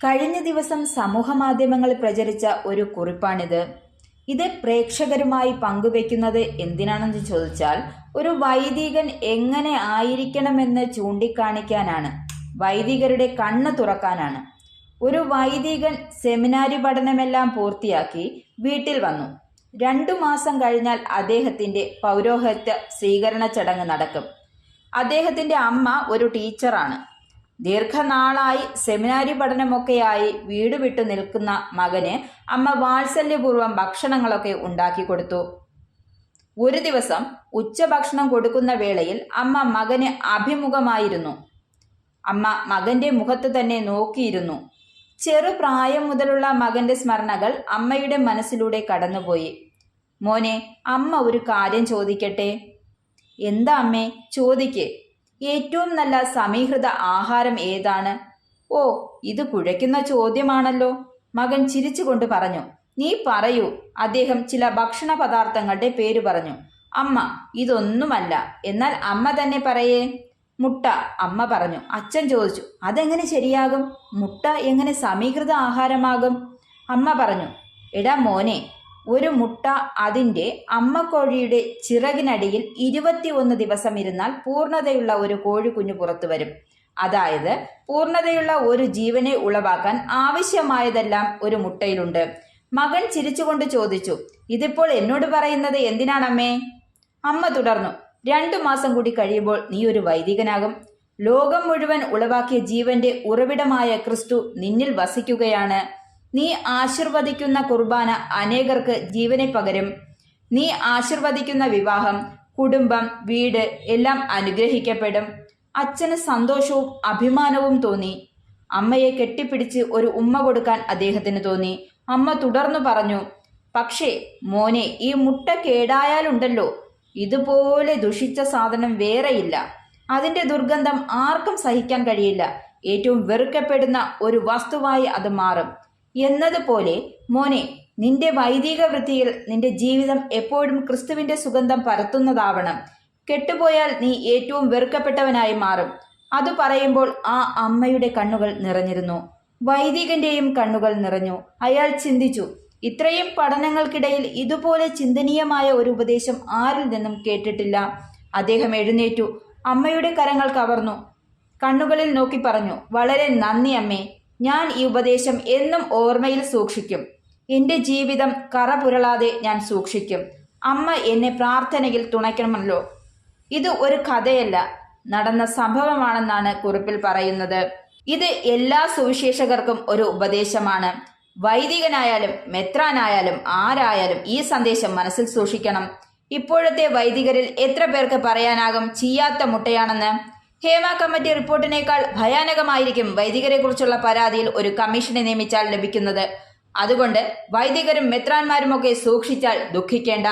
കഴിഞ്ഞ ദിവസം സമൂഹമാധ്യമങ്ങളിൽ പ്രചരിച്ച ഒരു കുറിപ്പാണിത്. ഇത് പ്രേക്ഷകരുമായി പങ്കുവെക്കുന്നത് എന്തിനാണെന്ന് ചോദിച്ചാൽ, ഒരു വൈദികൻ എങ്ങനെ ആയിരിക്കണമെന്ന് ചൂണ്ടിക്കാണിക്കാനാണ്. വൈദികരുടെ കണ്ണ് തുറക്കാനാണ്. ഒരു വൈദികൻ സെമിനാരി പഠനമെല്ലാം പൂർത്തിയാക്കി വീട്ടിൽ വന്നു. 2 മാസം കഴിഞ്ഞാൽ അദ്ദേഹത്തിന്റെ പൗരോഹിത്യ സ്വീകരണ ചടങ്ങ് നടക്കും. അദ്ദേഹത്തിന്റെ അമ്മ ഒരു ടീച്ചറാണ്. ദീർഘനാളായി സെമിനാരി പഠനമൊക്കെയായി വീട് വിട്ടു നിൽക്കുന്ന മകന് അമ്മ വാത്സല്യപൂർവ്വം ഭക്ഷണങ്ങളൊക്കെ ഉണ്ടാക്കി കൊടുത്തു. ഒരു ദിവസം ഉച്ചഭക്ഷണം കൊടുക്കുന്ന വേളയിൽ അമ്മ മകന് അഭിമുഖമായിരുന്നു. അമ്മ മകന്റെ മുഖത്ത് തന്നെ നോക്കിയിരുന്നു. ചെറുപ്രായം മുതലുള്ള മകന്റെ സ്മരണകൾ അമ്മയുടെ മനസ്സിലൂടെ കടന്നുപോയി. മോനെ, അമ്മ ഒരു കാര്യം ചോദിക്കട്ടെ? എന്താ അമ്മേ, ചോദിക്കേ. ഏറ്റവും നല്ല സമീകൃത ആഹാരം ഏതാണ്? ഓ, ഇത് കുഴയ്ക്കുന്ന ചോദ്യമാണല്ലോ. മകൻ ചിരിച്ചുകൊണ്ട് പറഞ്ഞു. നീ പറയൂ. അദ്ദേഹം ചില ഭക്ഷണ പദാർത്ഥങ്ങളുടെ പേര് പറഞ്ഞു. അമ്മ, ഇതൊന്നുമല്ല. എന്നാൽ അമ്മ തന്നെ പറയേ. മുട്ട, അമ്മ പറഞ്ഞു. അച്ഛൻ ചോദിച്ചു, അതെങ്ങനെ ശരിയാകും? മുട്ട എങ്ങനെ സമീകൃത ആഹാരമാകും? അമ്മ പറഞ്ഞു, എടാ മോനെ, ഒരു മുട്ട അതിൻ്റെ അമ്മക്കോഴിയുടെ ചിറകിനടിയിൽ 21 ദിവസം ഇരുന്നാൽ പൂർണ്ണതയുള്ള ഒരു കോഴിക്കുഞ്ഞു പുറത്തു വരും. അതായത് പൂർണ്ണതയുള്ള ഒരു ജീവനെ ഉളവാക്കാൻ ആവശ്യമായതെല്ലാം ഒരു മുട്ടയിലുണ്ട്. മകൻ ചിരിച്ചുകൊണ്ട് ചോദിച്ചു, ഇതിപ്പോൾ എന്നോട് പറയുന്നത് എന്തിനാണമ്മേ? അമ്മ തുടർന്നു, 2 മാസം കൂടി കഴിയുമ്പോൾ നീ ഒരു വൈദികനാകും. ലോകം മുഴുവൻ ഉളവാക്കിയ ജീവന്റെ ഉറവിടമായ ക്രിസ്തു നിന്നിൽ വസിക്കുകയാണ്. നീ ആശീർവദിക്കുന്ന കുർബാന അനേകർക്ക് ജീവനെ പകരും. നീ ആശീർവദിക്കുന്ന വിവാഹം, കുടുംബം, വീട് എല്ലാം അനുഗ്രഹിക്കപ്പെടും. അച്ഛന് സന്തോഷവും അഭിമാനവും തോന്നി. അമ്മയെ കെട്ടിപ്പിടിച്ച് ഒരു ഉമ്മ കൊടുക്കാൻ അദ്ദേഹത്തിന് തോന്നി. അമ്മ തുടർന്നു പറഞ്ഞു, പക്ഷേ മോനെ, ഈ മുട്ട കേടായാലുണ്ടല്ലോ, ഇതുപോലെ ദുഷിച്ച സാധനം വേറെയില്ല. അതിന്റെ ദുർഗന്ധം ആർക്കും സഹിക്കാൻ കഴിയില്ല. ഏറ്റവും വെറുക്കപ്പെടുന്ന ഒരു വസ്തുവായി അത് മാറും. എന്നതുപോലെ മോനെ, നിന്റെ വൈദിക വൃത്തിയിൽ നിന്റെ ജീവിതം എപ്പോഴും ക്രിസ്തുവിന്റെ സുഗന്ധം പരത്തുന്നതാവണം. കെട്ടുപോയാൽ നീ ഏറ്റവും വെറുക്കപ്പെട്ടവനായി മാറും. അത് പറയുമ്പോൾ ആ അമ്മയുടെ കണ്ണുകൾ നിറഞ്ഞിരുന്നു. വൈദികന്റെയും കണ്ണുകൾ നിറഞ്ഞു. അയാൾ ചിന്തിച്ചു, ഇത്രയും പഠനങ്ങൾക്കിടയിൽ ഇതുപോലെ ചിന്തനീയമായ ഒരു ഉപദേശം ആരിൽ നിന്നും കേട്ടിട്ടില്ല. അദ്ദേഹം എഴുന്നേറ്റു, അമ്മയുടെ കരങ്ങൾ കവർന്നു, കണ്ണുകളിൽ നോക്കി പറഞ്ഞു, വളരെ നന്ദി അമ്മേ. ഞാൻ ഈ ഉപദേശം എന്നും ഓർമ്മയിൽ സൂക്ഷിക്കും. എൻ്റെ ജീവിതം കറപുരളാതെ ഞാൻ സൂക്ഷിക്കും. അമ്മ എന്നെ പ്രാർത്ഥനയിൽ തുണയ്ക്കണമല്ലോ. ഇത് ഒരു കഥയല്ല, നടന്ന സംഭവമാണെന്നാണ് കുറിപ്പിൽ പറയുന്നത്. ഇത് എല്ലാ സുവിശേഷകർക്കും ഒരു ഉപദേശമാണ്. വൈദികനായാലും മെത്രാനായാലും ആരായാലും ഈ സന്ദേശം മനസ്സിൽ സൂക്ഷിക്കണം. ഇപ്പോഴത്തെ വൈദികരിൽ എത്ര പേർക്ക് പറയാനാകും ചീയാത്ത മുട്ടയാണെന്ന്? ഹേമ കമ്മിറ്റി റിപ്പോർട്ടിനേക്കാൾ ഭയാനകമായിരിക്കും വൈദികരെ കുറിച്ചുള്ള പരാതിയിൽ ഒരു കമ്മീഷനെ നിയമിച്ചാൽ ലഭിക്കുന്നത്. അതുകൊണ്ട് വൈദികരും മെത്രാന്മാരുമൊക്കെ സൂക്ഷിച്ചാൽ ദുഃഖിക്കേണ്ട.